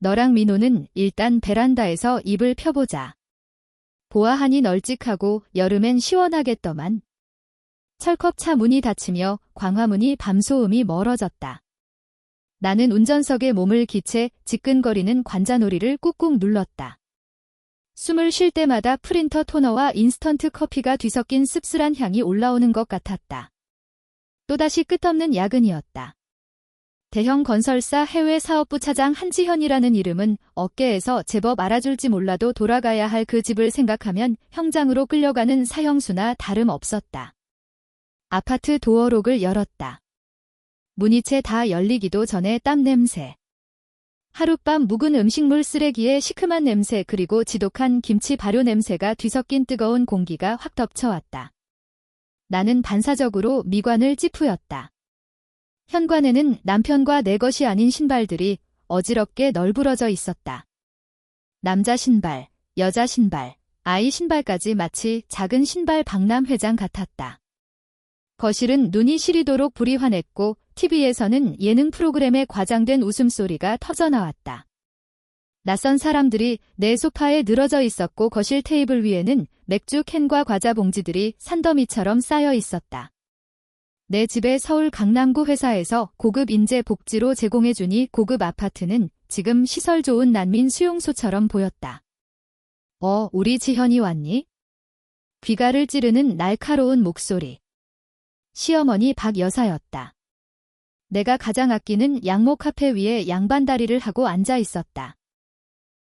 너랑 민호는 일단 베란다에서 이불 펴보자. 보아하니 널찍하고 여름엔 시원하겠더만. 철컥 차 문이 닫히며 광화문이 밤소음이 멀어졌다. 나는 운전석에 몸을 기채 지끈거리는 관자놀이를 꾹꾹 눌렀다. 숨을 쉴 때마다 프린터 토너와 인스턴트 커피가 뒤섞인 씁쓸한 향이 올라오는 것 같았다. 또다시 끝없는 야근이었다. 대형 건설사 해외 사업부 차장 한지현이라는 이름은 어깨에서 제법 알아줄지 몰라도 돌아가야 할 그 집을 생각하면 형장으로 끌려가는 사형수나 다름없었다. 아파트 도어록을 열었다. 문이 채 다 열리기도 전에 땀 냄새. 하룻밤 묵은 음식물 쓰레기의 시큼한 냄새 그리고 지독한 김치 발효 냄새가 뒤섞인 뜨거운 공기가 확 덮쳐왔다. 나는 반사적으로 미관을 찌푸렸다. 현관에는 남편과 내 것이 아닌 신발들이 어지럽게 널브러져 있었다. 남자 신발, 여자 신발, 아이 신발까지 마치 작은 신발 박람회장 같았다. 거실은 눈이 시리도록 불이 환했고 TV에서는 예능 프로그램의 과장된 웃음소리가 터져나왔다. 낯선 사람들이 내 소파에 늘어져 있었고 거실 테이블 위에는 맥주 캔과 과자 봉지들이 산더미처럼 쌓여 있었다. 내 집의 서울 강남구 회사에서 고급 인재 복지로 제공해주니 고급 아파트는 지금 시설 좋은 난민 수용소처럼 보였다. 우리 지현이 왔니? 귀가를 찌르는 날카로운 목소리. 시어머니 박 여사였다. 내가 가장 아끼는 양모 카페 위에 양반다리를 하고 앉아 있었다.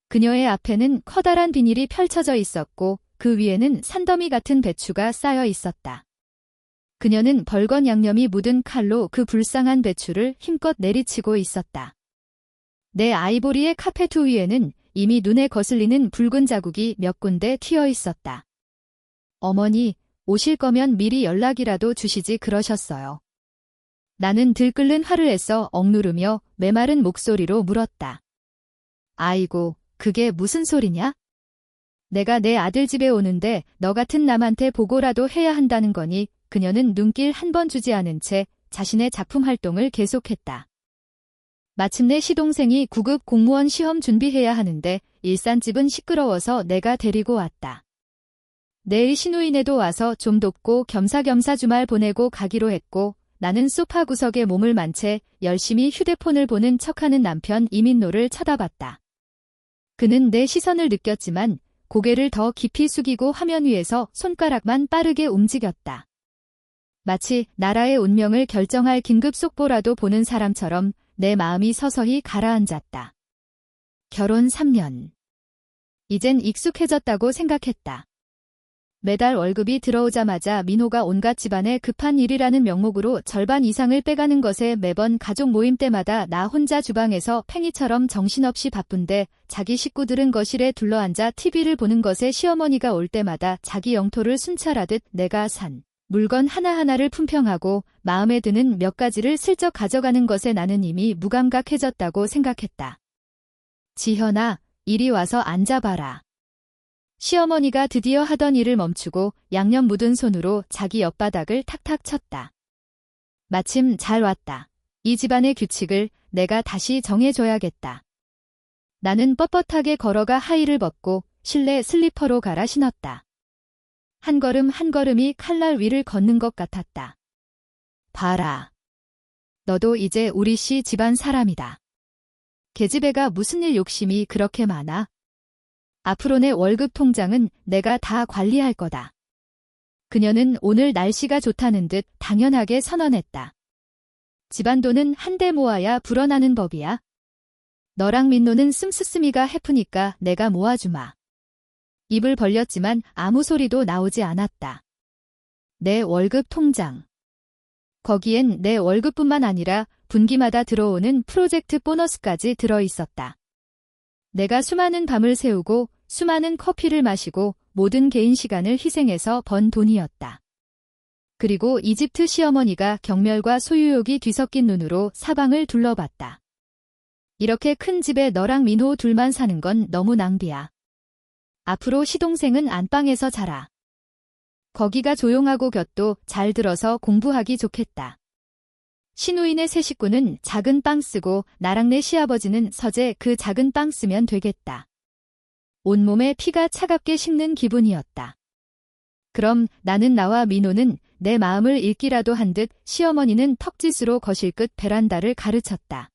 그녀의 앞에는 커다란 비닐이 펼쳐져 있었고 그 위에는 산더미 같은 배추가 쌓여 있었다. 그녀는 벌건 양념이 묻은 칼로 그 불쌍한 배추를 힘껏 내리치고 있었다. 내 아이보리의 카페트 위에는 이미 눈에 거슬리는 붉은 자국이 몇 군데 튀어 있었다. 어머니, 오실 거면 미리 연락이라도 주시지 그러셨어요. 나는 들끓는 화를 애써 억누르며 메마른 목소리로 물었다. 아이고, 그게 무슨 소리냐? 내가 내 아들 집에 오는데 너 같은 남한테 보고라도 해야 한다는 거니? 그녀는 눈길 한 번 주지 않은 채 자신의 작품 활동을 계속했다. 마침내 시동생이 9급 공무원 시험 준비해야 하는데 일산집은 시끄러워서 내가 데리고 왔다. 내일 시누이네도 와서 좀 돕고 겸사겸사 주말 보내고 가기로 했고 나는 소파 구석에 몸을 만 채 열심히 휴대폰을 보는 척하는 남편 이민노를 쳐다봤다. 그는 내 시선을 느꼈지만 고개를 더 깊이 숙이고 화면 위에서 손가락만 빠르게 움직였다. 마치 나라의 운명을 결정할 긴급 속보라도 보는 사람처럼 내 마음이 서서히 가라앉았다. 결혼 3년. 이젠 익숙해졌다고 생각했다. 매달 월급이 들어오자마자 민호가 온갖 집안의 급한 일이라는 명목으로 절반 이상을 빼가는 것에 매번 가족 모임 때마다 나 혼자 주방에서 팽이처럼 정신없이 바쁜데 자기 식구들은 거실에 둘러앉아 TV를 보는 것에 시어머니가 올 때마다 자기 영토를 순찰하듯 내가 산 물건 하나하나를 품평하고 마음에 드는 몇 가지를 슬쩍 가져가는 것에 나는 이미 무감각해졌다고 생각했다. 지현아, 이리 와서 앉아봐라. 시어머니가 드디어 하던 일을 멈추고 양념 묻은 손으로 자기 옆바닥을 탁탁 쳤다. 마침 잘 왔다. 이 집안의 규칙을 내가 다시 정해줘야겠다. 나는 뻣뻣하게 걸어가 하의를 벗고 실내 슬리퍼로 갈아 신었다. 한 걸음 한 걸음이 칼날 위를 걷는 것 같았다. 봐라. 너도 이제 우리 씨 집안 사람이다. 계집애가 무슨 일 욕심이 그렇게 많아? 앞으로 내 월급 통장은 내가 다 관리할 거다. 그녀는 오늘 날씨가 좋다는 듯 당연하게 선언했다. 집안 돈은 한데 모아야 불어나는 법이야. 너랑 민노는 씀씀이가 해프니까 내가 모아주마. 입을 벌렸지만 아무 소리도 나오지 않았다. 내 월급 통장. 거기엔 내 월급뿐만 아니라 분기마다 들어오는 프로젝트 보너스까지 들어있었다. 내가 수많은 밤을 새우고 수많은 커피를 마시고 모든 개인 시간을 희생해서 번 돈이었다. 그리고 이집트 시어머니가 경멸과 소유욕이 뒤섞인 눈으로 사방을 둘러봤다. 이렇게 큰 집에 너랑 민호 둘만 사는 건 너무 낭비야. 앞으로 시동생은 안방에서 자라. 거기가 조용하고 곁도 잘 들어서 공부하기 좋겠다. 신우인의 세 식구는 작은 빵 쓰고 나랑 내 시아버지는 서재 그 작은 빵 쓰면 되겠다. 온몸에 피가 차갑게 식는 기분이었다. 그럼 나는 나와 민호는 내 마음을 읽기라도 한 듯 시어머니는 턱짓으로 거실 끝 베란다를 가르쳤다.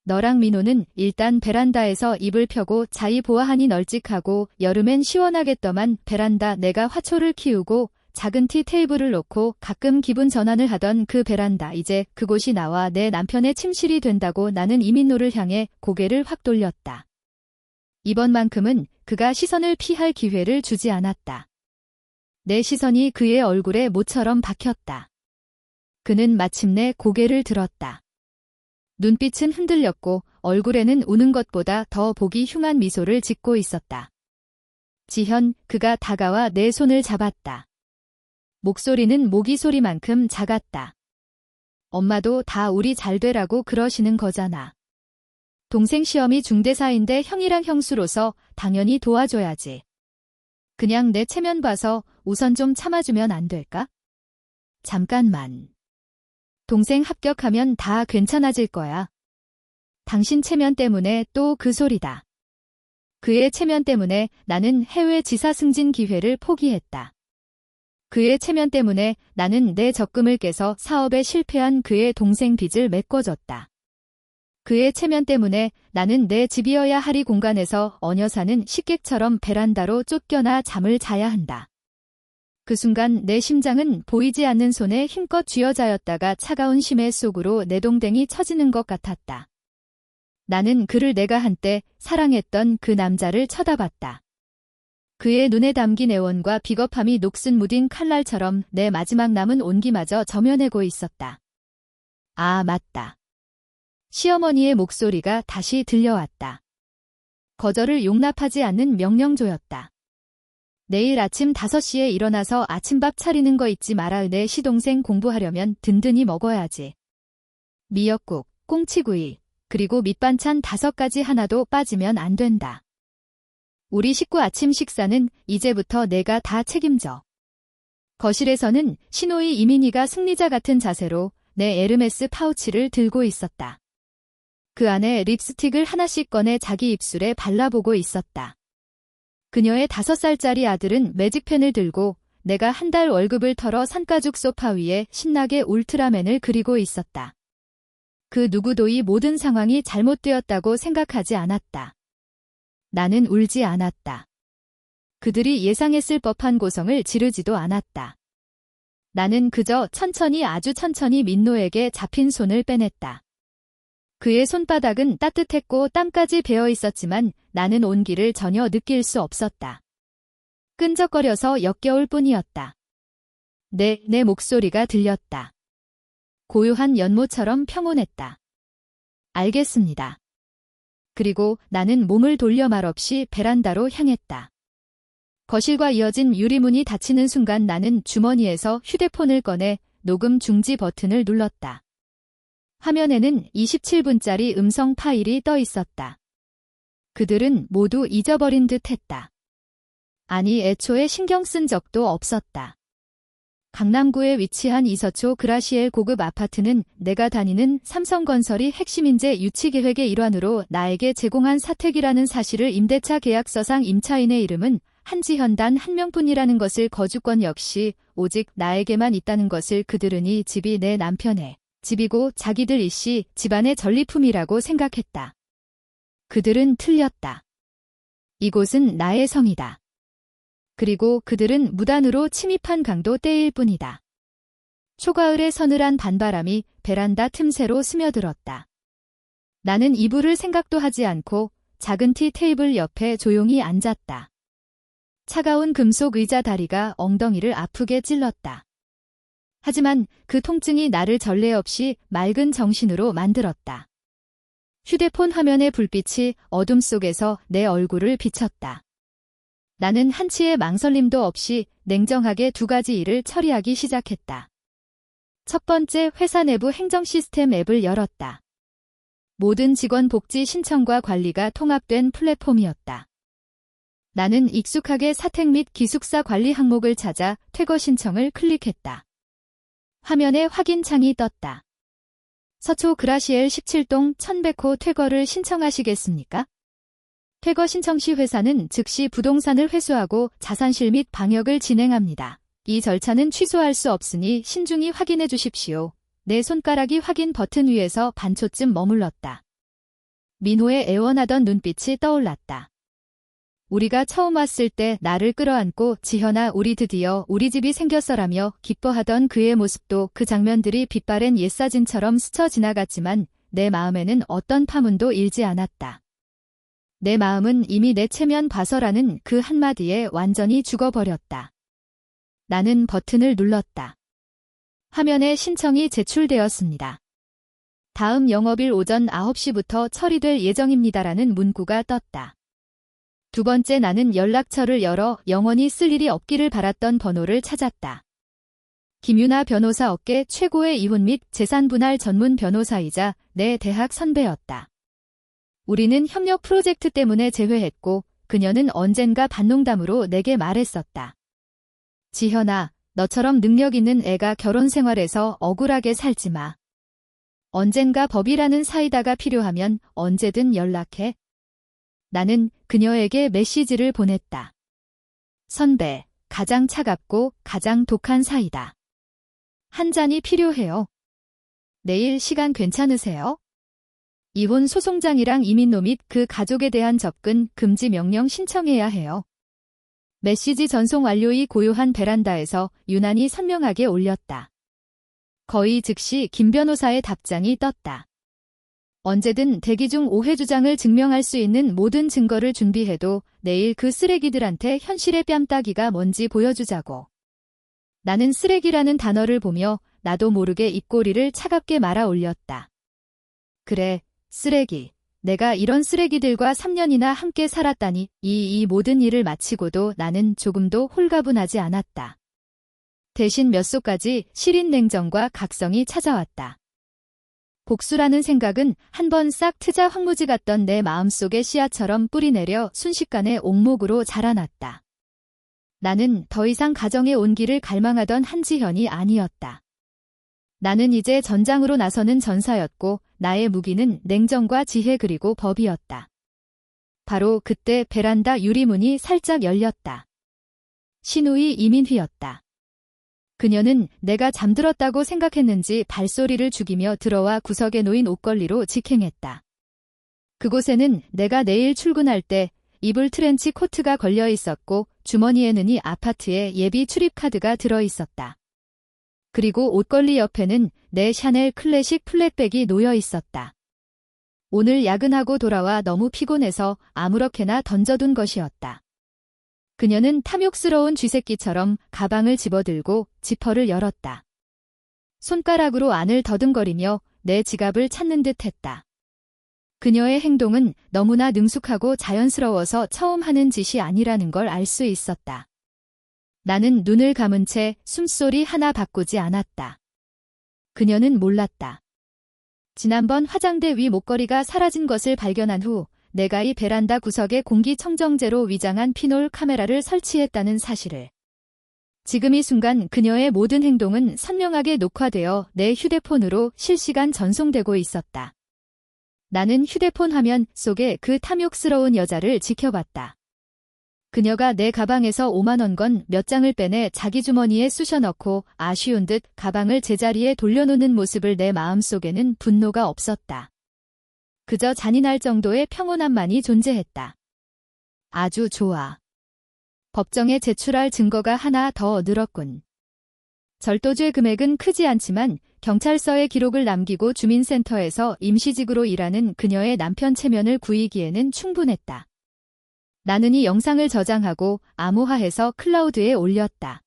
너랑 민호는 일단 베란다에서 이불 펴고 자이 보아하니 널찍하고 여름엔 시원하겠더만 베란다 내가 화초를 키우고 작은 티 테이블을 놓고 가끔 기분 전환을 하던 그 베란다 이제 그곳이 나와 내 남편의 침실이 된다고 나는 이민호를 향해 고개를 확 돌렸다. 이번만큼은 그가 시선을 피할 기회를 주지 않았다. 내 시선이 그의 얼굴에 모처럼 박혔다. 그는 마침내 고개를 들었다. 눈빛은 흔들렸고 얼굴에는 우는 것보다 더 보기 흉한 미소를 짓고 있었다. 지현, 그가 다가와 내 손을 잡았다. 목소리는 모기 소리만큼 작았다. 엄마도 다 우리 잘 되라고 그러시는 거잖아. 동생 시험이 중대사인데 형이랑 형수로서 당연히 도와줘야지. 그냥 내 체면 봐서 우선 좀 참아주면 안 될까? 잠깐만. 동생 합격하면 다 괜찮아질 거야. 당신 체면 때문에 또 그 소리다. 그의 체면 때문에 나는 해외 지사 승진 기회를 포기했다. 그의 체면 때문에 나는 내 적금을 깨서 사업에 실패한 그의 동생 빚을 메꿔줬다. 그의 체면 때문에 나는 내 집이어야 하리 공간에서 어녀 사는 식객처럼 베란다로 쫓겨나 잠을 자야 한다. 그 순간 내 심장은 보이지 않는 손에 힘껏 쥐어짜였다가 차가운 심해 속으로 내동댕이 쳐지는 것 같았다. 나는 그를 내가 한때 사랑했던 그 남자를 쳐다봤다. 그의 눈에 담긴 애원과 비겁함이 녹슨 무딘 칼날처럼 내 마지막 남은 온기마저 저며내고 있었다. 아, 맞다. 시어머니의 목소리가 다시 들려왔다. 거절을 용납하지 않는 명령조였다. 내일 아침 5시에 일어나서 아침밥 차리는 거 잊지 마라. 내 시동생 공부하려면 든든히 먹어야지. 미역국, 꽁치구이, 그리고 밑반찬 5가지 하나도 빠지면 안 된다. 우리 식구 아침 식사는 이제부터 내가 다 책임져. 거실에서는 신호이 이민희가 승리자 같은 자세로 내 에르메스 파우치를 들고 있었다. 그 안에 립스틱을 하나씩 꺼내 자기 입술에 발라보고 있었다. 그녀의 5살짜리 아들은 매직펜을 들고 내가 한 달 월급을 털어 산가죽 소파 위에 신나게 울트라맨을 그리고 있었다. 그 누구도 이 모든 상황이 잘못되었다고 생각하지 않았다. 나는 울지 않았다. 그들이 예상했을 법한 고성을 지르지도 않았다. 나는 그저 천천히 아주 천천히 민노에게 잡힌 손을 빼냈다. 그의 손바닥은 따뜻했고 땀까지 배어 있었지만 나는 온기를 전혀 느낄 수 없었다. 끈적거려서 역겨울 뿐이었다. 내 목소리가 들렸다. 고요한 연모처럼 평온했다. 알겠습니다. 그리고 나는 몸을 돌려 말없이 베란다로 향했다. 거실과 이어진 유리문이 닫히는 순간 나는 주머니에서 휴대폰을 꺼내 녹음 중지 버튼을 눌렀다. 화면에는 27분짜리 음성 파일이 떠 있었다. 그들은 모두 잊어버린 듯 했다. 아니, 애초에 신경 쓴 적도 없었다. 강남구에 위치한 이서초 그라시엘 고급 아파트는 내가 다니는 삼성건설이 핵심인재 유치계획의 일환으로 나에게 제공한 사택이라는 사실을 임대차 계약서상 임차인의 이름은 한지현 단 한 명뿐이라는 것을 거주권 역시 오직 나에게만 있다는 것을 그들은 이 집이 내 남편의 집이고 자기들 일시 집안의 전리품이라고 생각했다. 그들은 틀렸다. 이곳은 나의 성이다. 그리고 그들은 무단으로 침입한 강도 때일 뿐이다. 초가을의 서늘한 반바람이 베란다 틈새로 스며들었다. 나는 이불을 생각도 하지 않고 작은 티 테이블 옆에 조용히 앉았다. 차가운 금속 의자 다리가 엉덩이를 아프게 찔렀다. 하지만 그 통증이 나를 전례 없이 맑은 정신으로 만들었다. 휴대폰 화면의 불빛이 어둠 속에서 내 얼굴을 비쳤다. 나는 한치의 망설임도 없이 냉정하게 2가지 일을 처리하기 시작했다. 첫 번째, 회사 내부 행정 시스템 앱을 열었다. 모든 직원 복지 신청과 관리가 통합된 플랫폼이었다. 나는 익숙하게 사택 및 기숙사 관리 항목을 찾아 퇴거 신청을 클릭했다. 화면에 확인 창이 떴다. 서초 그라시엘 17동 1100호 퇴거를 신청하시겠습니까? 퇴거 신청 시 회사는 즉시 부동산을 회수하고 자산실 및 방역을 진행합니다. 이 절차는 취소할 수 없으니 신중히 확인해 주십시오. 내 손가락이 확인 버튼 위에서 반초쯤 머물렀다. 민호의 애원하던 눈빛이 떠올랐다. 우리가 처음 왔을 때 나를 끌어안고 지현아 우리 드디어 우리 집이 생겼어라며 기뻐하던 그의 모습도 그 장면들이 빛바랜 옛사진처럼 스쳐 지나갔지만 내 마음에는 어떤 파문도 일지 않았다. 내 마음은 이미 내 체면 봐서라는 그 한마디에 완전히 죽어버렸다. 나는 버튼을 눌렀다. 화면에 신청이 제출되었습니다. 다음 영업일 오전 9시부터 처리될 예정입니다라는 문구가 떴다. 두 번째 나는 연락처를 열어 영원히 쓸 일이 없기를 바랐던 번호를 찾았다. 김유나 변호사 업계 최고의 이혼 및 재산 분할 전문 변호사이자 내 대학 선배였다. 우리는 협력 프로젝트 때문에 재회했고 그녀는 언젠가 반농담으로 내게 말했었다. 지현아, 너처럼 능력 있는 애가 결혼 생활에서 억울하게 살지 마. 언젠가 법이라는 사이다가 필요하면 언제든 연락해. 나는 그녀에게 메시지를 보냈다. 선배, 가장 차갑고 가장 독한 사이다. 한 잔이 필요해요. 내일 시간 괜찮으세요? 이혼 소송장이랑 이민로 및 그 가족에 대한 접근 금지 명령 신청해야 해요. 메시지 전송 완료이 고요한 베란다에서 유난히 선명하게 올렸다. 거의 즉시 김 변호사의 답장이 떴다. 언제든 대기 중 오해 주장을 증명할 수 있는 모든 증거를 준비해도 내일 그 쓰레기들한테 현실의 뺨따기가 뭔지 보여주자고. 나는 쓰레기라는 단어를 보며 나도 모르게 입꼬리를 차갑게 말아 올렸다. 그래, 쓰레기. 내가 이런 쓰레기들과 3년이나 함께 살았다니 이 모든 일을 마치고도 나는 조금도 홀가분하지 않았다. 대신 몇 소까지 시린 냉정과 각성이 찾아왔다. 복수라는 생각은 한번 싹 트자 황무지 같던 내 마음속의 씨앗처럼 뿌리내려 순식간에 옥목으로 자라났다. 나는 더 이상 가정의 온기를 갈망하던 한지현이 아니었다. 나는 이제 전장으로 나서는 전사였고 나의 무기는 냉정과 지혜 그리고 법이었다. 바로 그때 베란다 유리문이 살짝 열렸다. 신우이 이민휘였다. 그녀는 내가 잠들었다고 생각했는지 발소리를 죽이며 들어와 구석에 놓인 옷걸이로 직행했다. 그곳에는 내가 내일 출근할 때 입을 트렌치 코트가 걸려 있었고 주머니에는 이 아파트의 예비 출입카드가 들어 있었다. 그리고 옷걸이 옆에는 내 샤넬 클래식 플랫백이 놓여 있었다. 오늘 야근하고 돌아와 너무 피곤해서 아무렇게나 던져둔 것이었다. 그녀는 탐욕스러운 쥐새끼처럼 가방을 집어들고 지퍼를 열었다. 손가락으로 안을 더듬거리며 내 지갑을 찾는 듯 했다. 그녀의 행동은 너무나 능숙하고 자연스러워서 처음 하는 짓이 아니라는 걸 알 수 있었다. 나는 눈을 감은 채 숨소리 하나 바꾸지 않았다. 그녀는 몰랐다. 지난번 화장대 위 목걸이가 사라진 것을 발견한 후 내가 이 베란다 구석에 공기청정제로 위장한 피놀 카메라를 설치했다는 사실을. 지금 이 순간 그녀의 모든 행동은 선명하게 녹화되어 내 휴대폰으로 실시간 전송되고 있었다. 나는 휴대폰 화면 속에 그 탐욕스러운 여자를 지켜봤다. 그녀가 내 가방에서 5만 원 건 몇 장을 빼내 자기 주머니에 쑤셔 넣고 아쉬운 듯 가방을 제자리에 돌려놓는 모습을 내 마음속에는 분노가 없었다. 그저 잔인할 정도의 평온함만이 존재했다. 아주 좋아. 법정에 제출할 증거가 하나 더 늘었군. 절도죄 금액은 크지 않지만 경찰서에 기록을 남기고 주민센터에서 임시직으로 일하는 그녀의 남편 체면을 구이기에는 충분했다. 나는 이 영상을 저장하고 암호화해서 클라우드에 올렸다.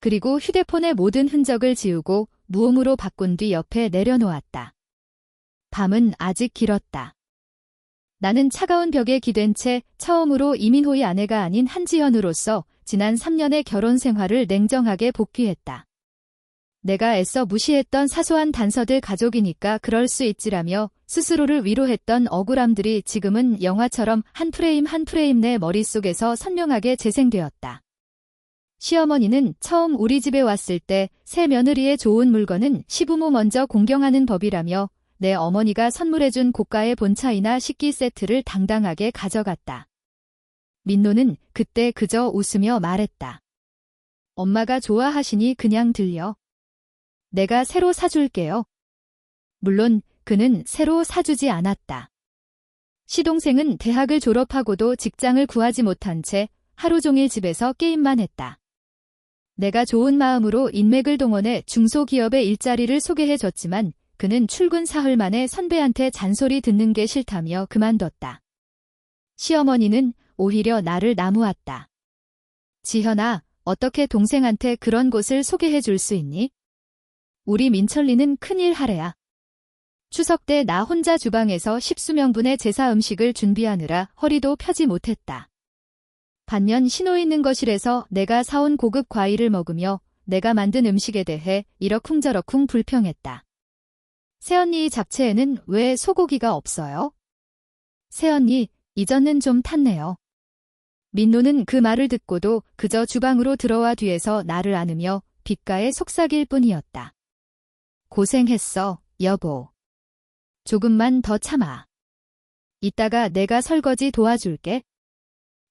그리고 휴대폰의 모든 흔적을 지우고 무음으로 바꾼 뒤 옆에 내려놓았다. 밤은 아직 길었다. 나는 차가운 벽에 기댄 채 처음으로 이민호의 아내가 아닌 한지현으로서 지난 3년의 결혼 생활을 냉정하게 복귀했다. 내가 애써 무시했던 사소한 단서들 가족이니까 그럴 수 있지라며 스스로를 위로했던 억울함들이 지금은 영화처럼 한 프레임 한 프레임 내 머릿속에서 선명하게 재생되었다. 시어머니는 처음 우리 집에 왔을 때 새 며느리의 좋은 물건은 시부모 먼저 공경하는 법이라며 내 어머니가 선물해준 고가의 본차이나 식기 세트를 당당하게 가져갔다. 민노는 그때 그저 웃으며 말했다. 엄마가 좋아하시니 그냥 들려. 내가 새로 사줄게요. 물론 그는 새로 사주지 않았다. 시동생은 대학을 졸업하고도 직장을 구하지 못한 채 하루 종일 집에서 게임만 했다. 내가 좋은 마음으로 인맥을 동원해 중소기업의 일자리를 소개해줬지만 그는 출근 사흘 만에 선배한테 잔소리 듣는 게 싫다며 그만뒀다. 시어머니는 오히려 나를 나무았다. 지현아, 어떻게 동생한테 그런 곳을 소개해 줄 수 있니? 우리 민철리는 큰일 하래야. 추석 때 나 혼자 주방에서 십수명분의 제사 음식을 준비하느라 허리도 펴지 못했다. 반면 신호 있는 거실에서 내가 사온 고급 과일을 먹으며 내가 만든 음식에 대해 이러쿵저러쿵 불평했다. 새언니 잡채에는 왜 소고기가 없어요? 새언니, 이전은 좀 탔네요. 민노는 그 말을 듣고도 그저 주방으로 들어와 뒤에서 나를 안으며 귓가에 속삭일 뿐이었다. 고생했어, 여보. 조금만 더 참아. 이따가 내가 설거지 도와줄게.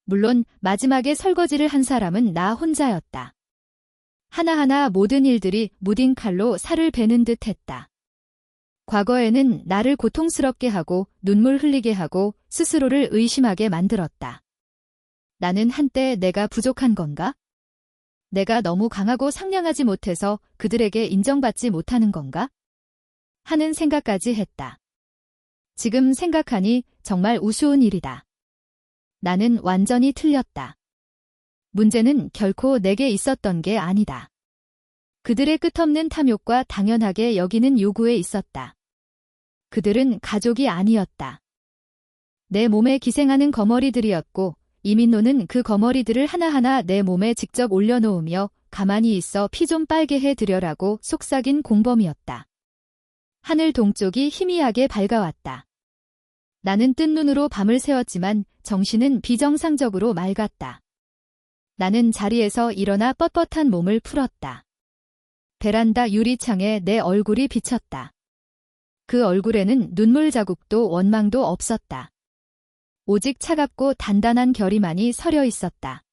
물론 마지막에 설거지를 한 사람은 나 혼자였다. 하나하나 모든 일들이 무딘 칼로 살을 베는 듯 했다. 과거에는 나를 고통스럽게 하고 눈물 흘리게 하고 스스로를 의심하게 만들었다. 나는 한때 내가 부족한 건가? 내가 너무 강하고 상냥하지 못해서 그들에게 인정받지 못하는 건가? 하는 생각까지 했다. 지금 생각하니 정말 우스운 일이다. 나는 완전히 틀렸다. 문제는 결코 내게 있었던 게 아니다. 그들의 끝없는 탐욕과 당연하게 여기는 요구에 있었다. 그들은 가족이 아니었다. 내 몸에 기생하는 거머리들이었고 이민노는 그 거머리들을 하나하나 내 몸에 직접 올려놓으며 가만히 있어 피 좀 빨게 해드려라고 속삭인 공범이었다. 하늘 동쪽이 희미하게 밝아왔다. 나는 뜬 눈으로 밤을 새웠지만 정신은 비정상적으로 맑았다. 나는 자리에서 일어나 뻣뻣한 몸을 풀었다. 베란다 유리창에 내 얼굴이 비쳤다. 그 얼굴에는 눈물 자국도 원망도 없었다. 오직 차갑고 단단한 결의만이 서려 있었다.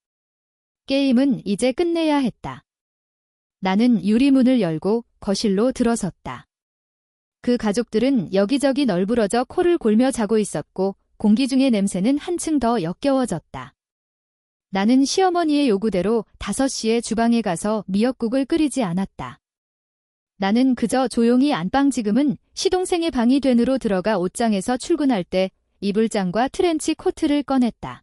게임은 이제 끝내야 했다. 나는 유리문을 열고 거실로 들어섰다. 그 가족들은 여기저기 널브러져 코를 골며 자고 있었고 공기 중의 냄새는 한층 더 역겨워졌다. 나는 시어머니의 요구대로 5시에 주방에 가서 미역국을 끓이지 않았다. 나는 그저 조용히 안방 지금은 시동생의 방이 된으로 들어가 옷장에서 출근할 때 이불장과 트렌치 코트를 꺼냈다.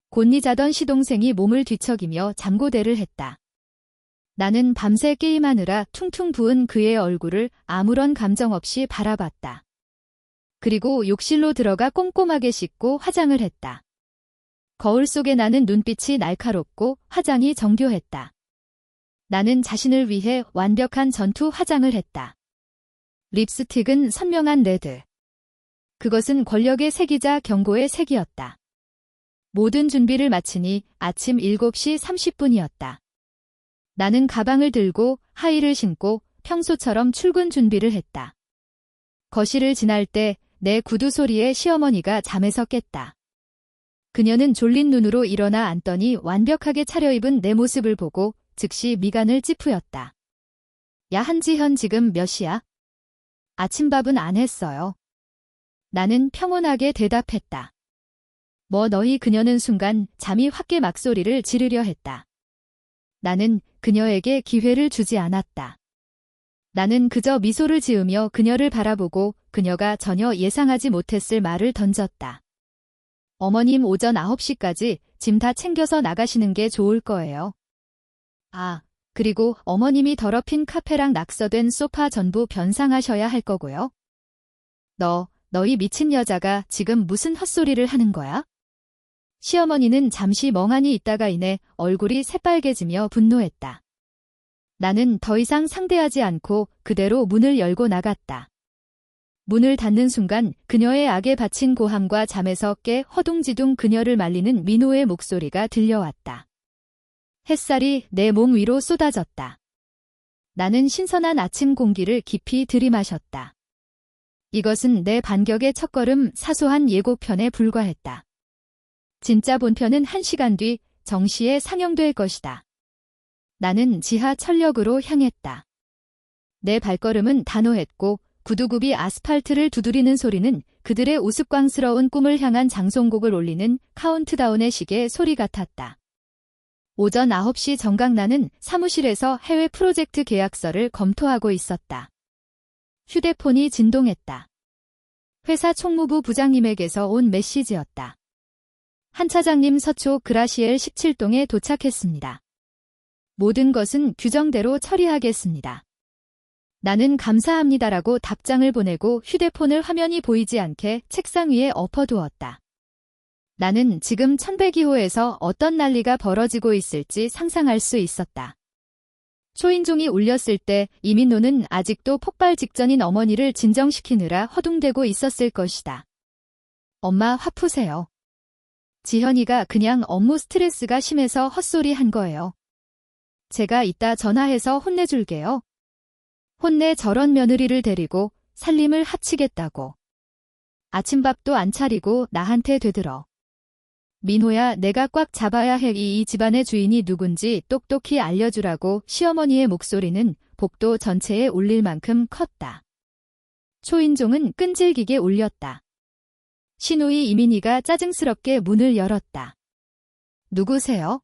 곤히 자던 시동생이 몸을 뒤척이며 잠고대를 했다. 나는 밤새 게임하느라 퉁퉁 부은 그의 얼굴을 아무런 감정 없이 바라봤다. 그리고 욕실로 들어가 꼼꼼하게 씻고 화장을 했다. 거울 속에 나는 눈빛이 날카롭고 화장이 정교했다. 나는 자신을 위해 완벽한 전투 화장을 했다. 립스틱은 선명한 레드. 그것은 권력의 색이자 경고의 색이었다. 모든 준비를 마치니 아침 7시 30분이었다. 나는 가방을 들고 하의를 신고 평소처럼 출근 준비를 했다. 거실을 지날 때 내 구두 소리에 시어머니가 잠에서 깼다. 그녀는 졸린 눈으로 일어나 앉더니 완벽하게 차려입은 내 모습을 보고 즉시 미간을 찌푸렸다. 야, 한지현, 지금 몇 시야? 아침밥은 안 했어요. 나는 평온하게 대답했다. 뭐 너희? 그녀는 순간 잠이 확 깨 막소리를 지르려 했다. 나는 그녀에게 기회를 주지 않았다. 나는 그저 미소를 지으며 그녀를 바라보고 그녀가 전혀 예상하지 못했을 말을 던졌다. 어머님 오전 9시까지 짐 다 챙겨서 나가시는 게 좋을 거예요. 아, 그리고 어머님이 더럽힌 카페랑 낙서된 소파 전부 변상하셔야 할 거고요. 너희 미친 여자가 지금 무슨 헛소리를 하는 거야? 시어머니는 잠시 멍하니 있다가 이내 얼굴이 새빨개지며 분노했다. 나는 더 이상 상대하지 않고 그대로 문을 열고 나갔다. 문을 닫는 순간 그녀의 악에 바친 고함과 잠에서 깨 허둥지둥 그녀를 말리는 민호의 목소리가 들려왔다. 햇살이 내 몸 위로 쏟아졌다. 나는 신선한 아침 공기를 깊이 들이마셨다. 이것은 내 반격의 첫걸음, 사소한 예고편에 불과했다. 진짜 본편은 1시간 뒤 정시에 상영될 것이다. 나는 지하철역으로 향했다. 내 발걸음은 단호했고 구두굽이 아스팔트를 두드리는 소리는 그들의 우스꽝스러운 꿈을 향한 장송곡을 올리는 카운트다운의 시계 소리 같았다. 오전 9시 정각 나는 사무실에서 해외 프로젝트 계약서를 검토하고 있었다. 휴대폰이 진동했다. 회사 총무부 부장님에게서 온 메시지였다. 한 차장님 서초 그라시엘 17동에 도착했습니다. 모든 것은 규정대로 처리하겠습니다. 나는 감사합니다라고 답장을 보내고 휴대폰을 화면이 보이지 않게 책상 위에 엎어두었다. 나는 지금 1102호에서 어떤 난리가 벌어지고 있을지 상상할 수 있었다. 초인종이 울렸을 때 이민노는 아직도 폭발 직전인 어머니를 진정시키느라 허둥대고 있었을 것이다. 엄마 화 푸세요. 지현이가 그냥 업무 스트레스가 심해서 헛소리 한 거예요. 제가 이따 전화해서 혼내줄게요. 혼내 저런 며느리를 데리고 살림을 합치겠다고. 아침밥도 안 차리고 나한테 되들어. 민호야, 내가 꽉 잡아야 해. 이 집안의 주인이 누군지 똑똑히 알려주라고 시어머니의 목소리는 복도 전체에 울릴 만큼 컸다. 초인종은 끈질기게 울렸다. 시누이 이민희가 짜증스럽게 문을 열었다. 누구세요?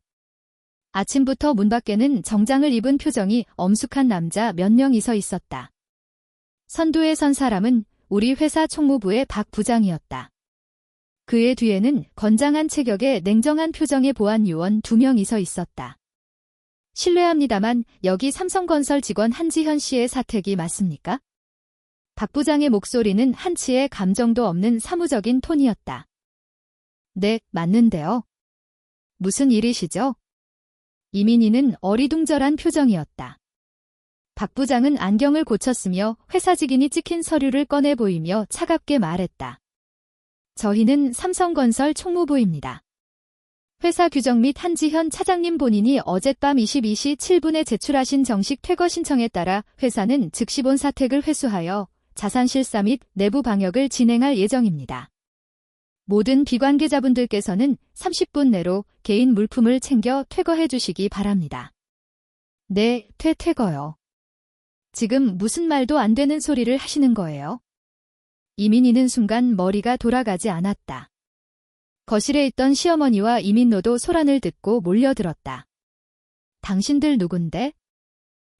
아침부터 문 밖에는 정장을 입은 표정이 엄숙한 남자 몇 명이 서 있었다. 선두에 선 사람은 우리 회사 총무부의 박 부장이었다. 그의 뒤에는 건장한 체격에 냉정한 표정의 보안 요원 2명이 서 있었다. 실례합니다만 여기 삼성건설 직원 한지현 씨의 사택이 맞습니까? 박 부장의 목소리는 한치의 감정도 없는 사무적인 톤이었다. 네, 맞는데요. 무슨 일이시죠? 이민희는 어리둥절한 표정이었다. 박 부장은 안경을 고쳤으며 회사 직인이 찍힌 서류를 꺼내 보이며 차갑게 말했다. 저희는 삼성건설 총무부입니다. 회사 규정 및 한지현 차장님 본인이 어젯밤 22시 7분에 제출하신 정식 퇴거 신청에 따라 회사는 즉시 본 사택을 회수하여 자산 실사 및 내부 방역을 진행할 예정입니다. 모든 비관계자분들께서는 30분 내로 개인 물품을 챙겨 퇴거해 주시기 바랍니다. 네, 퇴거요. 지금 무슨 말도 안 되는 소리를 하시는 거예요? 이민희는 순간 머리가 돌아가지 않았다. 거실에 있던 시어머니와 이민노도 소란을 듣고 몰려들었다. 당신들 누군데?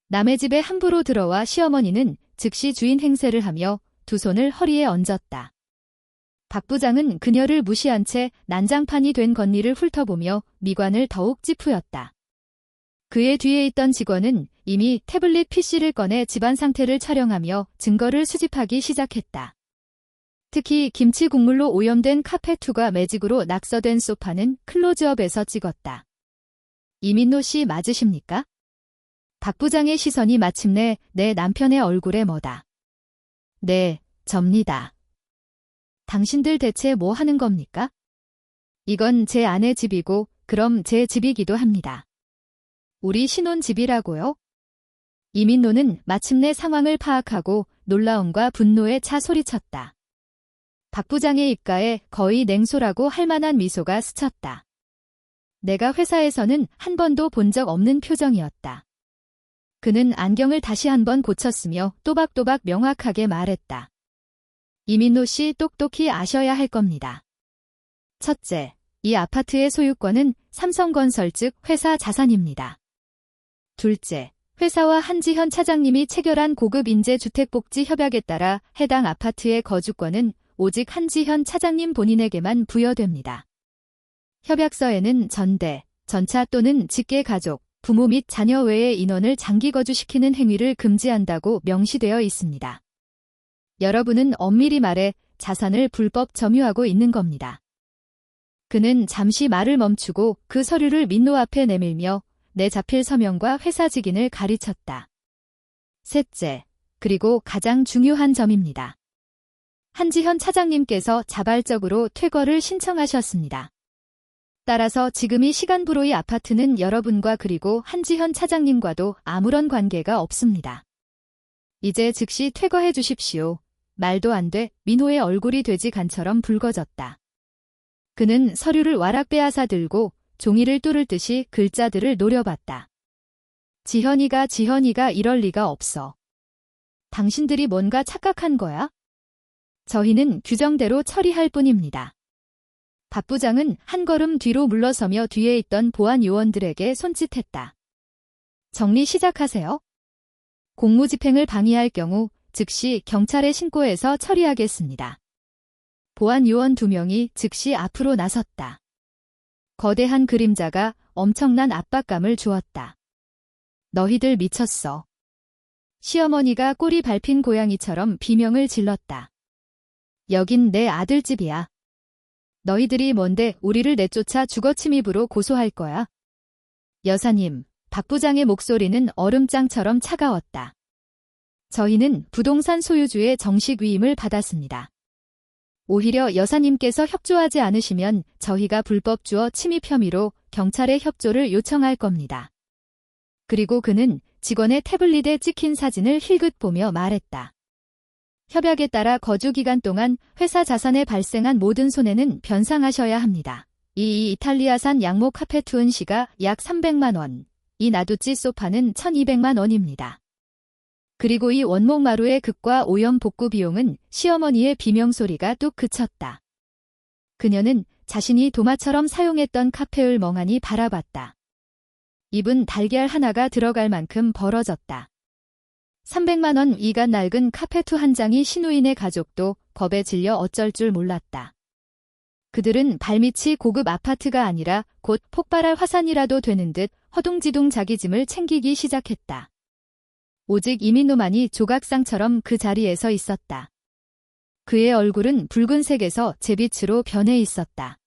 남의 집에 함부로 들어와 시어머니는 즉시 주인 행세를 하며 두 손을 허리에 얹었다. 박 부장은 그녀를 무시한 채 난장판이 된 건니를 훑어보며 미관을 더욱 찌푸렸다. 그의 뒤에 있던 직원은 이미 태블릿 PC를 꺼내 집안 상태를 촬영하며 증거를 수집하기 시작했다. 특히 김치 국물로 오염된 카페2가 매직으로 낙서된 소파는 클로즈업에서 찍었다. 이민노 씨 맞으십니까? 박 부장의 시선이 마침내 내 남편의 얼굴에 머다. 네, 접니다. 당신들 대체 뭐 하는 겁니까? 이건 제 아내 집이고 그럼 제 집이기도 합니다. 우리 신혼집이라고요? 이민노는 마침내 상황을 파악하고 놀라움과 분노에 차 소리쳤다. 박 부장의 입가에 거의 냉소라고 할 만한 미소가 스쳤다. 내가 회사에서는 한 번도 본 적 없는 표정이었다. 그는 안경을 다시 한 번 고쳤으며 또박또박 명확하게 말했다. 이민노 씨 똑똑히 아셔야 할 겁니다. 첫째, 이 아파트의 소유권은 삼성건설 즉 회사 자산입니다. 둘째, 회사와 한지현 차장님이 체결한 고급 인재주택복지 협약에 따라 해당 아파트의 거주권은 오직 한지현 차장님 본인에게만 부여됩니다. 협약서에는 전대, 전차 또는 직계 가족, 부모 및 자녀 외의 인원을 장기 거주시키는 행위를 금지한다고 명시되어 있습니다. 여러분은 엄밀히 말해 자산을 불법 점유하고 있는 겁니다. 그는 잠시 말을 멈추고 그 서류를 민노 앞에 내밀며 내자필 서명과 회사 직인을 가리쳤다. 셋째, 그리고 가장 중요한 점입니다. 한지현 차장님께서 자발적으로 퇴거를 신청하셨습니다. 따라서 지금 이 시간부로의 아파트는 여러분과 그리고 한지현 차장님과도 아무런 관계가 없습니다. 이제 즉시 퇴거해 주십시오. 말도 안 돼. 민호의 얼굴이 돼지간처럼 붉어졌다. 그는 서류를 와락 빼앗아 들고 종이를 뚫을 듯이 글자들을 노려봤다. 지현이가 이럴 리가 없어. 당신들이 뭔가 착각한 거야? 저희는 규정대로 처리할 뿐입니다. 박 부장은 한 걸음 뒤로 물러서며 뒤에 있던 보안 요원들에게 손짓했다. 정리 시작하세요. 공무집행을 방해할 경우 즉시 경찰에 신고해서 처리하겠습니다. 보안 요원 2명이 즉시 앞으로 나섰다. 거대한 그림자가 엄청난 압박감을 주었다. 너희들 미쳤어. 시어머니가 꼬리 밟힌 고양이처럼 비명을 질렀다. 여긴 내 아들 집이야. 너희들이 뭔데 우리를 내쫓아 주거침입으로 고소할 거야? 여사님, 박 부장의 목소리는 얼음장처럼 차가웠다. 저희는 부동산 소유주의 정식 위임을 받았습니다. 오히려 여사님께서 협조하지 않으시면 저희가 불법 주거 침입 혐의로 경찰에 협조를 요청할 겁니다. 그리고 그는 직원의 태블릿에 찍힌 사진을 힐끗 보며 말했다. 협약에 따라 거주 기간 동안 회사 자산에 발생한 모든 손해는 변상하셔야 합니다. 이 이탈리아산 양모 카페트 은시가 약 300만 원, 이 나두찌 소파는 1200만 원입니다. 그리고 이 원목마루의 극과 오염 복구 비용은 시어머니의 비명소리가 뚝 그쳤다. 그녀는 자신이 도마처럼 사용했던 카페를 멍하니 바라봤다. 입은 달걀 하나가 들어갈 만큼 벌어졌다. 300만 원 이가 낡은 카페트 한 장이 시누인의 가족도 겁에 질려 어쩔 줄 몰랐다. 그들은 발밑이 고급 아파트가 아니라 곧 폭발할 화산이라도 되는 듯 허둥지둥 자기 짐을 챙기기 시작했다. 오직 이민노만이 조각상처럼 그 자리에 서 있었다. 그의 얼굴은 붉은색에서 잿빛으로 변해 있었다.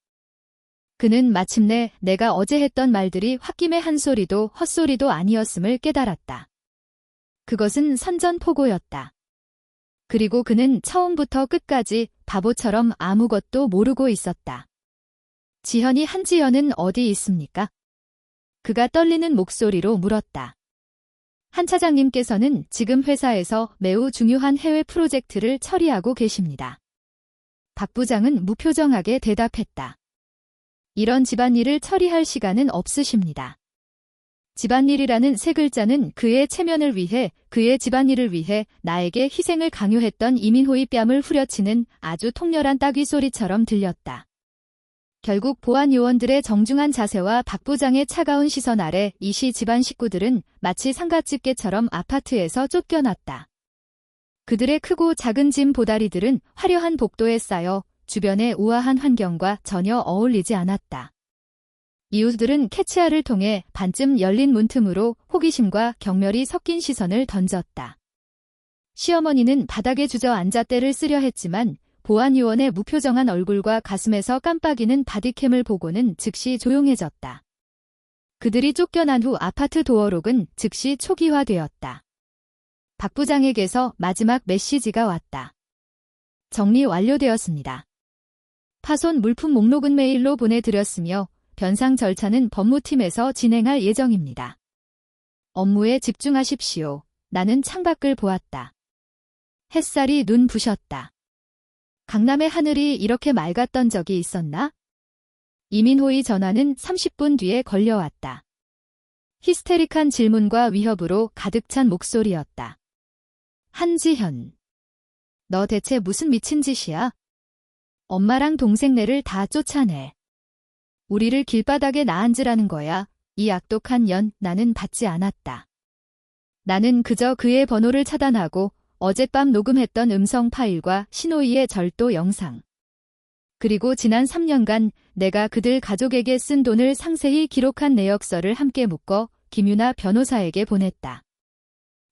그는 마침내 내가 어제 했던 말들이 홧김의 한 소리도 헛소리도 아니었음을 깨달았다. 그것은 선전포고였다. 그리고 그는 처음부터 끝까지 바보처럼 아무것도 모르고 있었다. 지현이 한지연은 어디 있습니까? 그가 떨리는 목소리로 물었다. 한 차장님께서는 지금 회사에서 매우 중요한 해외 프로젝트를 처리하고 계십니다. 박 부장은 무표정하게 대답했다. 이런 집안일을 처리할 시간은 없으십니다. 집안일이라는 세 글자는 그의 체면을 위해, 그의 집안일을 위해 나에게 희생을 강요했던 이민호의 뺨을 후려치는 아주 통렬한 따귀 소리처럼 들렸다. 결국 보안 요원들의 정중한 자세와 박 부장의 차가운 시선 아래 이시 집안 식구들은 마치 상갓집게처럼 아파트에서 쫓겨났다. 그들의 크고 작은 짐 보다리들은 화려한 복도에 쌓여 주변의 우아한 환경과 전혀 어울리지 않았다. 이웃들은 캐치아를 통해 반쯤 열린 문틈으로 호기심과 경멸이 섞인 시선을 던졌다. 시어머니는 바닥에 주저앉아 떼를 쓰려 했지만 보안 요원의 무표정한 얼굴과 가슴에서 깜빡이는 바디캠을 보고는 즉시 조용해졌다. 그들이 쫓겨난 후 아파트 도어록은 즉시 초기화되었다. 박 부장에게서 마지막 메시지가 왔다. 정리 완료되었습니다. 파손 물품 목록은 메일로 보내드렸으며 변상 절차는 법무팀에서 진행할 예정입니다. 업무에 집중하십시오. 나는 창밖을 보았다. 햇살이 눈 부셨다. 강남의 하늘이 이렇게 맑았던 적이 있었나? 이민호의 전화는 30분 뒤에 걸려왔다. 히스테릭한 질문과 위협으로 가득 찬 목소리였다. 한지현. 너 대체 무슨 미친 짓이야? 엄마랑 동생네를 다 쫓아내. 우리를 길바닥에 나앉으라는 거야. 이 악독한 년 나는 받지 않았다. 나는 그저 그의 번호를 차단하고 어젯밤 녹음했던 음성 파일과 신호이의 절도 영상. 그리고 지난 3년간 내가 그들 가족에게 쓴 돈을 상세히 기록한 내역서를 함께 묶어 김유나 변호사에게 보냈다.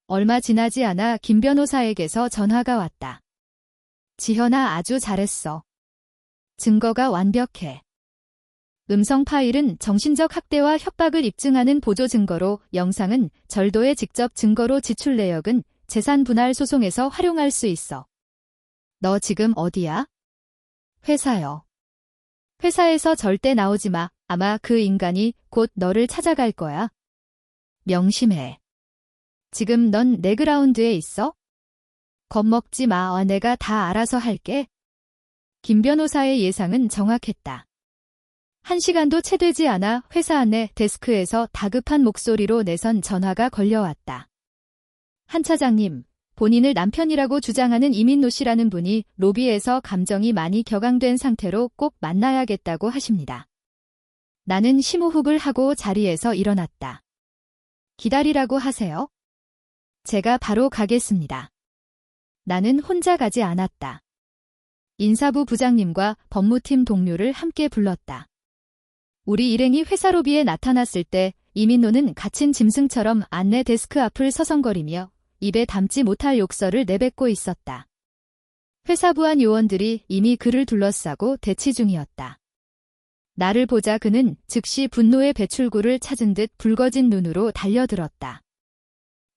얼마 지나지 않아 김 변호사에게서 전화가 왔다. 지현아 아주 잘했어. 증거가 완벽해. 음성 파일은 정신적 학대와 협박을 입증하는 보조 증거로 영상은 절도의 직접 증거로 지출 내역은 재산 분할 소송에서 활용할 수 있어. 너 지금 어디야? 회사요. 회사에서 절대 나오지 마. 아마 그 인간이 곧 너를 찾아갈 거야. 명심해. 지금 넌 내 그라운드에 있어? 겁먹지 마. 내가 다 알아서 할게. 김 변호사의 예상은 정확했다. 1시간도 채 되지 않아 회사 안내 데스크에서 다급한 목소리로 내선 전화가 걸려왔다. 한 차장님, 본인을 남편이라고 주장하는 이민노 씨라는 분이 로비에서 감정이 많이 격앙된 상태로 꼭 만나야겠다고 하십니다. 나는 심호흡을 하고 자리에서 일어났다. 기다리라고 하세요. 제가 바로 가겠습니다. 나는 혼자 가지 않았다. 인사부 부장님과 법무팀 동료를 함께 불렀다. 우리 일행이 회사 로비에 나타났을 때 이민노는 갇힌 짐승처럼 안내 데스크 앞을 서성거리며 입에 담지 못할 욕설을 내뱉고 있었다. 회사 부한 요원들이 이미 그를 둘러싸고 대치 중이었다. 나를 보자 그는 즉시 분노의 배출구를 찾은 듯 붉어진 눈으로 달려들었다.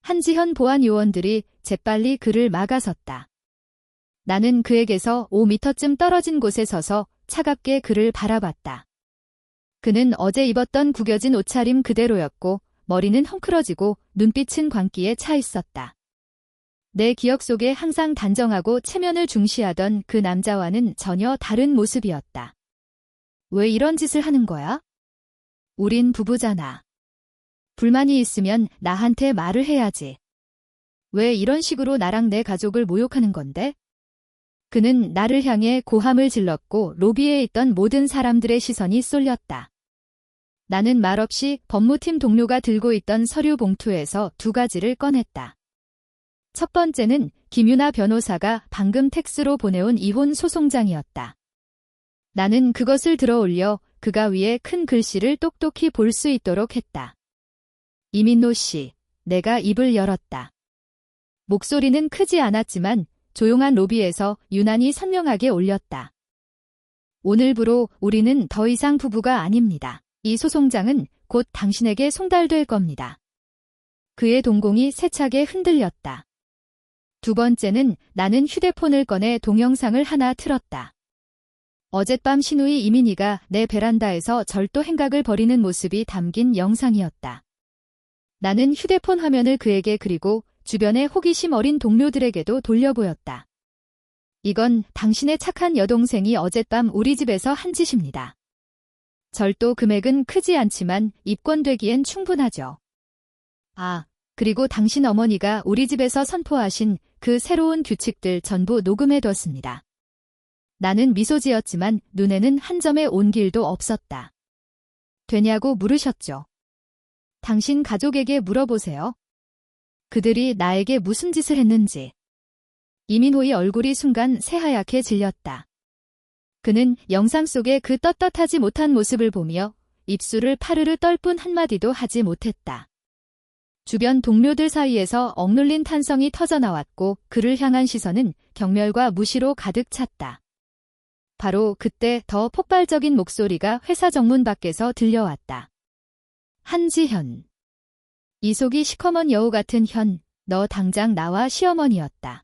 한지현 보안 요원들이 재빨리 그를 막아섰다. 나는 그에게서 5미터쯤 떨어진 곳에 서서 차갑게 그를 바라봤다. 그는 어제 입었던 구겨진 옷차림 그대로였고 머리는 헝클어지고 눈빛은 광기에 차 있었다. 내 기억 속에 항상 단정하고 체면을 중시하던 그 남자와는 전혀 다른 모습이었다. 왜 이런 짓을 하는 거야? 우린 부부잖아. 불만이 있으면 나한테 말을 해야지. 왜 이런 식으로 나랑 내 가족을 모욕하는 건데? 그는 나를 향해 고함을 질렀고 로비에 있던 모든 사람들의 시선이 쏠렸다. 나는 말없이 법무팀 동료가 들고 있던 서류 봉투에서 2가지를 꺼냈다. 첫 번째는 김유나 변호사가 방금 텍스로 보내온 이혼 소송장이었다. 나는 그것을 들어올려 그가 위에 큰 글씨를 똑똑히 볼 수 있도록 했다. 이민노 씨, 내가 입을 열었다. 목소리는 크지 않았지만 조용한 로비에서 유난히 선명하게 울렸다. 오늘부로 우리는 더 이상 부부가 아닙니다. 이 소송장은 곧 당신에게 송달될 겁니다. 그의 동공이 세차게 흔들렸다. 두 번째는 나는 휴대폰을 꺼내 동영상을 하나 틀었다. 어젯밤 신우이 이민희가 내 베란다에서 절도 행각을 벌이는 모습이 담긴 영상이었다. 나는 휴대폰 화면을 그에게 그리고 주변의 호기심 어린 동료들에게도 돌려보였다. 이건 당신의 착한 여동생이 어젯밤 우리 집에서 한 짓입니다. 절도 금액은 크지 않지만 입건되기엔 충분하죠. 아, 그리고 당신 어머니가 우리 집에서 선포하신 그 새로운 규칙들 전부 녹음해뒀습니다. 나는 미소 지었지만 눈에는 한 점의 온길도 없었다. 되냐고 물으셨죠. 당신 가족에게 물어보세요. 그들이 나에게 무슨 짓을 했는지. 이민호의 얼굴이 순간 새하얗게 질렸다. 그는 영상 속의 그 떳떳하지 못한 모습을 보며 입술을 파르르 떨 뿐 한마디도 하지 못했다. 주변 동료들 사이에서 억눌린 탄성이 터져나왔고 그를 향한 시선은 경멸과 무시로 가득 찼다. 바로 그때 더 폭발적인 목소리가 회사 정문 밖에서 들려왔다. 한지현. 이 속이 시커먼 여우 같은 현, 너 당장 나와 시어머니였다.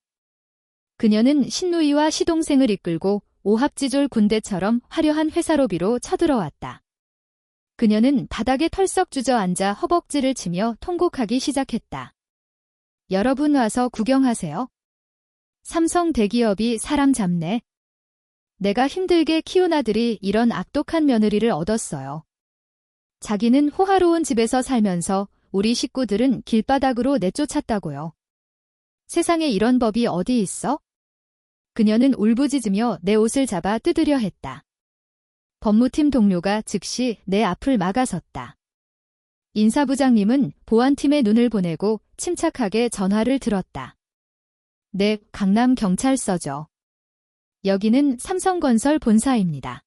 그녀는 신누이와 시동생을 이끌고 오합지졸 군대처럼 화려한 회사 로비로 쳐들어왔다. 그녀는 바닥에 털썩 주저앉아 허벅지를 치며 통곡하기 시작했다. 여러분 와서 구경하세요. 삼성 대기업이 사람 잡네. 내가 힘들게 키운 아들이 이런 악독한 며느리를 얻었어요. 자기는 호화로운 집에서 살면서 우리 식구들은 길바닥으로 내쫓았다고요. 세상에 이런 법이 어디 있어? 그녀는 울부짖으며 내 옷을 잡아 뜯으려 했다. 법무팀 동료가 즉시 내 앞을 막아섰다. 인사부장님은 보안팀의 눈을 보내고 침착하게 전화를 들었다. 네, 강남경찰서죠. 여기는 삼성건설 본사입니다.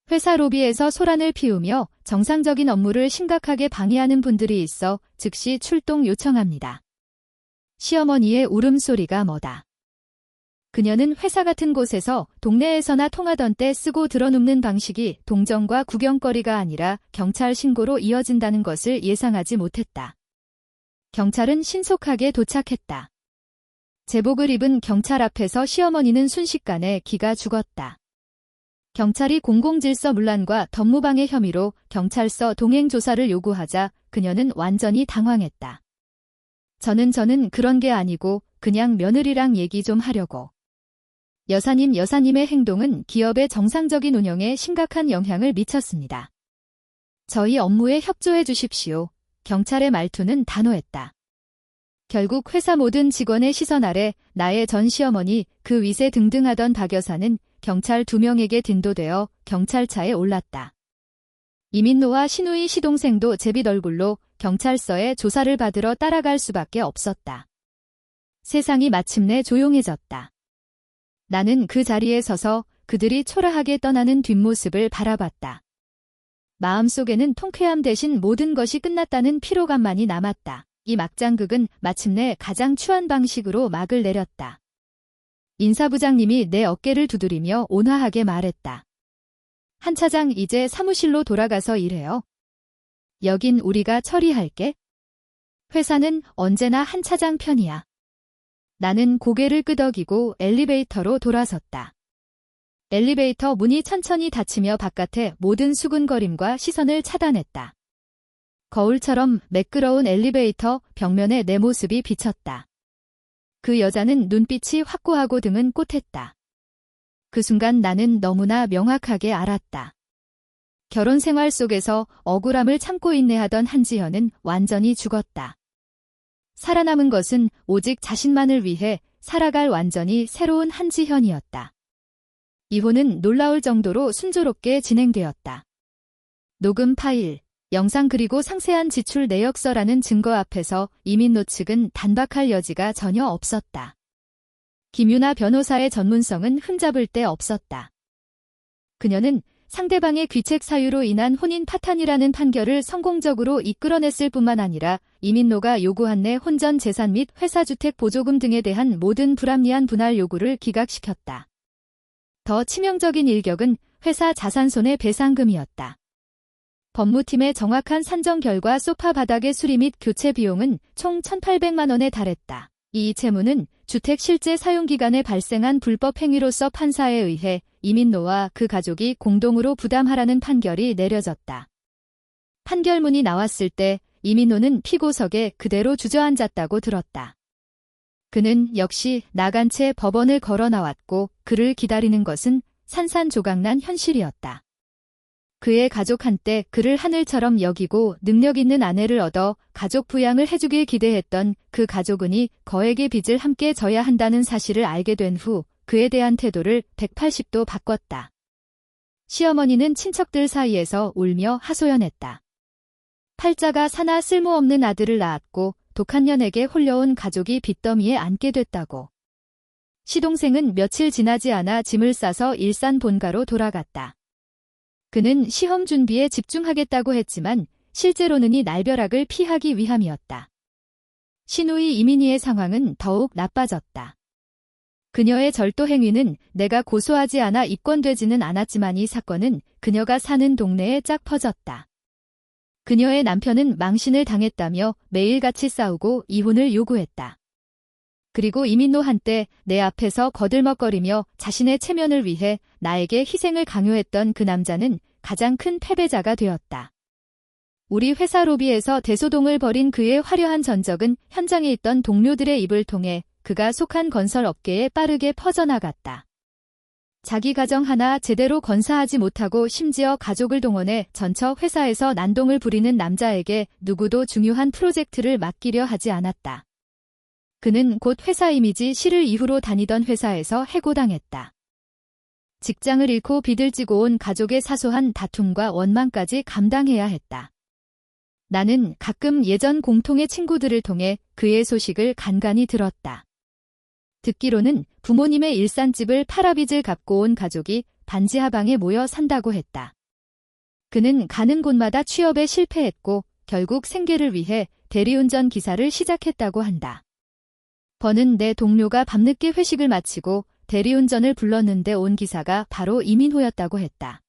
회사 로비에서 소란을 피우며 정상적인 업무를 심각하게 방해하는 분들이 있어 즉시 출동 요청합니다. 시어머니의 울음소리가 뭐다. 그녀는 회사 같은 곳에서 동네에서나 통하던 때 쓰고 들어눕는 방식이 동정과 구경거리가 아니라 경찰 신고로 이어진다는 것을 예상하지 못했다. 경찰은 신속하게 도착했다. 제복을 입은 경찰 앞에서 시어머니는 순식간에 기가 죽었다. 경찰이 공공질서 문란과 덤무방해 혐의로 경찰서 동행 조사를 요구하자 그녀는 완전히 당황했다. 저는 그런 게 아니고 그냥 며느리랑 얘기 좀 하려고. 여사님의 행동은 기업의 정상적인 운영에 심각한 영향을 미쳤습니다. 저희 업무에 협조해 주십시오. 경찰의 말투는 단호했다. 결국 회사 모든 직원의 시선 아래 나의 전 시어머니, 그 위세 등등하던 박 여사는 경찰 2명에게 딘도되어 경찰차에 올랐다. 이민노와 신우이 시동생도 제빛 얼굴로 경찰서에 조사를 받으러 따라갈 수밖에 없었다. 세상이 마침내 조용해졌다. 나는 그 자리에 서서 그들이 초라하게 떠나는 뒷모습을 바라봤다. 마음속에는 통쾌함 대신 모든 것이 끝났다는 피로감만이 남았다. 이 막장극은 마침내 가장 추한 방식으로 막을 내렸다. 인사부장님이 내 어깨를 두드리며 온화하게 말했다. 한 차장 이제 사무실로 돌아가서 일해요. 여긴 우리가 처리할게. 회사는 언제나 한 차장 편이야. 나는 고개를 끄덕이고 엘리베이터로 돌아섰다. 엘리베이터 문이 천천히 닫히며 바깥의 모든 수군거림과 시선을 차단했다. 거울처럼 매끄러운 엘리베이터 벽면에 내 모습이 비쳤다. 그 여자는 눈빛이 확고하고 등은 꼿했다. 그 순간 나는 너무나 명확하게 알았다. 결혼 생활 속에서 억울함을 참고 인내하던 한지현은 완전히 죽었다. 살아남은 것은 오직 자신만을 위해 살아갈 완전히 새로운 한지현이었다. 이혼은 놀라울 정도로 순조롭게 진행되었다. 녹음 파일, 영상 그리고 상세한 지출 내역서라는 증거 앞에서 이민노 측은 단박할 여지가 전혀 없었다. 김유나 변호사의 전문성은 흠잡을 데 없었다. 그녀는 상대방의 귀책 사유로 인한 혼인 파탄이라는 판결을 성공적으로 이끌어냈을 뿐만 아니라 이민노가 요구한 내 혼전 재산 및 회사주택 보조금 등에 대한 모든 불합리한 분할 요구를 기각시켰다. 더 치명적인 일격은 회사 자산 손해 배상금이었다. 법무팀의 정확한 산정 결과 소파 바닥의 수리 및 교체 비용은 총 1,800만 원에 달했다. 이 채무는 주택 실제 사용기간에 발생한 불법 행위로서 판사에 의해 이민노와 그 가족이 공동으로 부담하라는 판결이 내려졌다. 판결문이 나왔을 때 이민노는 피고석에 그대로 주저앉았다고 들었다. 그는 역시 나간 채 법원을 걸어 나왔고 그를 기다리는 것은 산산조각난 현실이었다. 그의 가족 한때 그를 하늘처럼 여기고 능력 있는 아내를 얻어 가족 부양을 해주길 기대했던 그 가족은이 거액의 빚을 함께 져야 한다는 사실을 알게 된 후 그에 대한 태도를 180도 바꿨다. 시어머니는 친척들 사이에서 울며 하소연했다. 팔자가 사나 쓸모없는 아들을 낳았고 독한 년에게 홀려온 가족이 빚더미에 앉게 됐다고. 시동생은 며칠 지나지 않아 짐을 싸서 일산 본가로 돌아갔다. 그는 시험 준비에 집중하겠다고 했지만 실제로는 이 날벼락을 피하기 위함이었다. 신우이 이민희의 상황은 더욱 나빠졌다. 그녀의 절도 행위는 내가 고소하지 않아 입건되지는 않았지만 이 사건은 그녀가 사는 동네에 쫙 퍼졌다. 그녀의 남편은 망신을 당했다며 매일같이 싸우고 이혼을 요구했다. 그리고 이민노 한때 내 앞에서 거들먹거리며 자신의 체면을 위해 나에게 희생을 강요했던 그 남자는 가장 큰 패배자가 되었다. 우리 회사 로비에서 대소동을 벌인 그의 화려한 전적은 현장에 있던 동료들의 입을 통해 그가 속한 건설 업계에 빠르게 퍼져나갔다. 자기 가정 하나 제대로 건사하지 못하고 심지어 가족을 동원해 전처 회사에서 난동을 부리는 남자에게 누구도 중요한 프로젝트를 맡기려 하지 않았다. 그는 곧 회사 이미지 실을 이후로 다니던 회사에서 해고당했다. 직장을 잃고 빚을 지고 온 가족의 사소한 다툼과 원망까지 감당해야 했다. 나는 가끔 예전 공통의 친구들을 통해 그의 소식을 간간히 들었다. 듣기로는 부모님의 일산집을 팔아 빚을 갚고 온 가족이 반지하방에 모여 산다고 했다. 그는 가는 곳마다 취업에 실패했고 결국 생계를 위해 대리운전 기사를 시작했다고 한다. 버는 내 동료가 밤늦게 회식을 마치고 대리운전을 불렀는데 온 기사가 바로 이민호였다고 했다.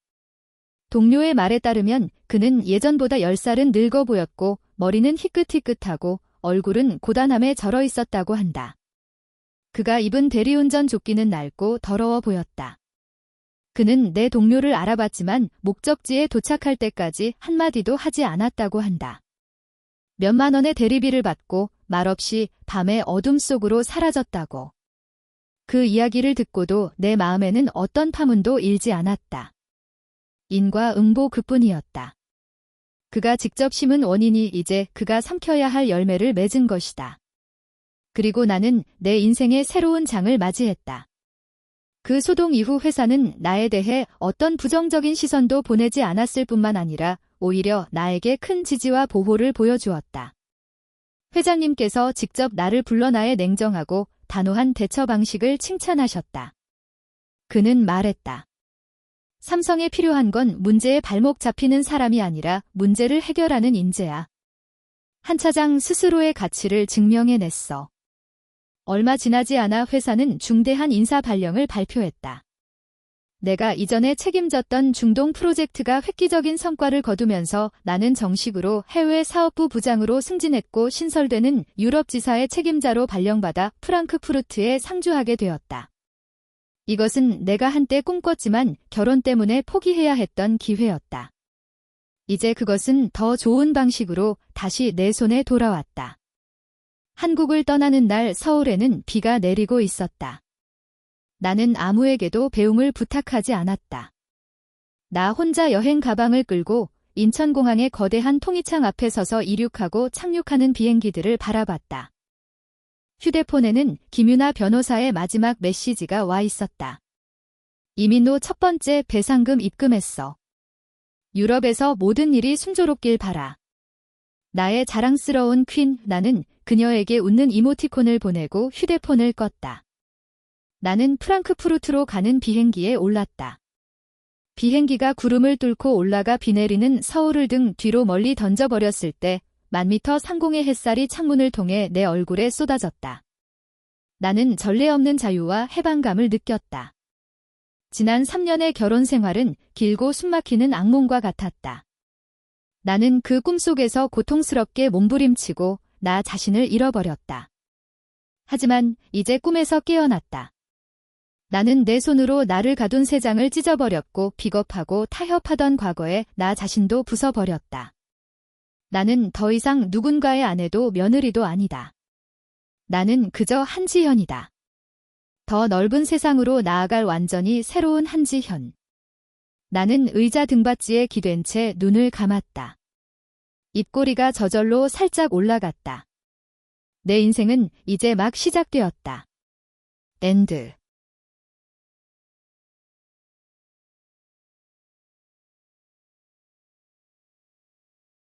동료의 말에 따르면 그는 예전보다 10살은 늙어 보였고 머리는 희끗희끗하고 얼굴은 고단함에 절어 있었다고 한다. 그가 입은 대리운전 조끼는 낡고 더러워 보였다. 그는 내 동료를 알아봤지만 목적지에 도착할 때까지 한마디도 하지 않았다고 한다. 몇만 원의 대리비를 받고 말없이 밤의 어둠 속으로 사라졌다고. 그 이야기를 듣고도 내 마음에는 어떤 파문도 일지 않았다. 인과응보 그뿐이었다. 그가 직접 심은 원인이 이제 그가 삼켜야 할 열매를 맺은 것이다. 그리고 나는 내 인생의 새로운 장을 맞이했다. 그 소동 이후 회사는 나에 대해 어떤 부정적인 시선도 보내지 않았을 뿐만 아니라 오히려 나에게 큰 지지와 보호를 보여주었다. 회장님께서 직접 나를 불러 나의 냉정하고 단호한 대처 방식을 칭찬하셨다. 그는 말했다. 삼성에 필요한 건 문제에 발목 잡히는 사람이 아니라 문제를 해결하는 인재야. 한 차장 스스로의 가치를 증명해냈어. 얼마 지나지 않아 회사는 중대한 인사 발령을 발표했다. 내가 이전에 책임졌던 중동 프로젝트가 획기적인 성과를 거두면서 나는 정식으로 해외 사업부 부장으로 승진했고 신설되는 유럽 지사의 책임자로 발령받아 프랑크푸르트에 상주하게 되었다. 이것은 내가 한때 꿈꿨지만 결혼 때문에 포기해야 했던 기회였다. 이제 그것은 더 좋은 방식으로 다시 내 손에 돌아왔다. 한국을 떠나는 날 서울에는 비가 내리고 있었다. 나는 아무에게도 배웅을 부탁하지 않았다. 나 혼자 여행 가방을 끌고 인천공항의 거대한 통이창 앞에 서서 이륙하고 착륙하는 비행기들을 바라봤다. 휴대폰에는 김유나 변호사의 마지막 메시지가 와 있었다. 이민호 첫 번째 배상금 입금했어. 유럽에서 모든 일이 순조롭길 바라. 나의 자랑스러운 퀸, 나는 그녀에게 웃는 이모티콘을 보내고 휴대폰을 껐다. 나는 프랑크푸르트로 가는 비행기에 올랐다. 비행기가 구름을 뚫고 올라가 비 내리는 서울을 등 뒤로 멀리 던져버렸을 때 1000m 상공의 햇살이 창문을 통해 내 얼굴에 쏟아졌다. 나는 전례 없는 자유와 해방감을 느꼈다. 지난 3년의 결혼 생활은 길고 숨막히는 악몽과 같았다. 나는 그 꿈속에서 고통스럽게 몸부림치고 나 자신을 잃어버렸다. 하지만 이제 꿈에서 깨어났다. 나는 내 손으로 나를 가둔 새 장을 찢어버렸고 비겁하고 타협하던 과거에 나 자신도 부숴버렸다. 나는 더 이상 누군가의 아내도 며느리도 아니다. 나는 그저 한지현이다. 더 넓은 세상으로 나아갈 완전히 새로운 한지현. 나는 의자 등받이에 기댄 채 눈을 감았다. 입꼬리가 저절로 살짝 올라갔다. 내 인생은 이제 막 시작되었다. 엔드.